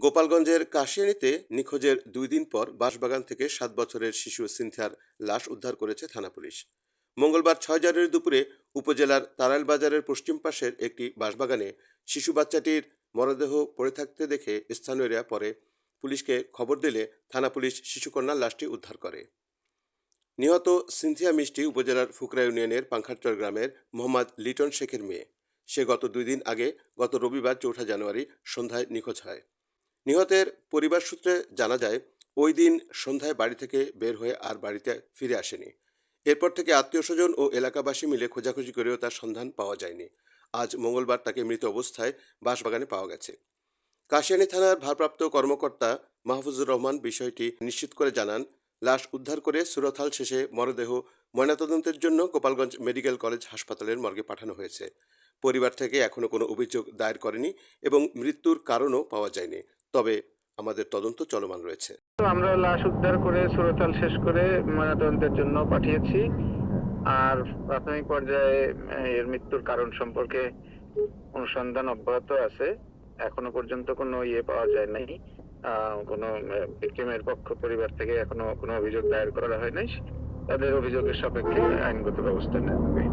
গোপালগঞ্জের কাশিয়ানীতে নিখোঁজের 2 দিন পর বাঁশবাগান থেকে 7 বছরের শিশু সিনথিয়ার লাশ উদ্ধার করেছে থানা পুলিশ। মঙ্গলবার 6 জানুয়ারি দুপুরে উপজেলার তারাইল বাজারের পশ্চিম পাশের একটি বাঁশবাগানে শিশু বাচ্চাটির মরদেহ পড়ে থাকতে দেখে স্থানীয়রা পরে পুলিশকে খবর দিলে থানা পুলিশ শিশুকন্যার লাশটি উদ্ধার করে। নিহত সিনথিয়া মিষ্টি উপজেলার ফুকরা ইউনিয়নের পাংখারচর গ্রামের মোহাম্মদ লিটন শেখের মেয়ে। সে গত 2 দিন আগে গত রবিবার 4 জানুয়ারি সন্ধ্যায় নিখোঁজ হয়। নিহতের পরিবার সূত্রে জানা যায়, ওই দিন সন্ধ্যায় বাড়ি থেকে বের হয়ে আর বাড়িতে ফিরে আসেনি। এরপর থেকে আত্মীয়স্বজন ও এলাকাবাসী মিলে খোঁজাখুঁজি করেও তার সন্ধান পাওয়া যায়নি। আজ মঙ্গলবার তাকে মৃত অবস্থায় বাঁশবাগানে পাওয়া গেছে। কাশিয়ানী থানার ভারপ্রাপ্ত কর্মকর্তা মাহফুজুর রহমান বিষয়টি নিশ্চিত করে জানান, লাশ উদ্ধার করে সুরতহাল শেষে মরদেহ ময়নাতদন্তের জন্য গোপালগঞ্জ মেডিকেল কলেজ হাসপাতালের মর্গে পাঠানো হয়েছে। পরিবার থেকে এখনো কোনো অভিযোগ দায়ের করেনি এবং মৃত্যুর কারণও পাওয়া যায়নি। তবে আমাদের তদন্ত চলমান রয়েছে। তো আমরা লাশ উদ্ধার করে সুরতহাল শেষ করে ময়নাতদন্তের জন্য পাঠিয়েছি। আর প্রাথমিক পর্যায়ে এর মৃত্যুর কারণ সম্পর্কে অনুসন্ধান অব্যাহত আছে। এখনো পর্যন্ত কোনো পাওয়া যায় নাই। কোনো ভিকটিমের পক্ষ পরিবার থেকে এখনো কোনো অভিযোগ দায়ের করা হয় নাই। তাদের অভিযোগের সাপেক্ষে আইনগত ব্যবস্থা নেওয়া হবে।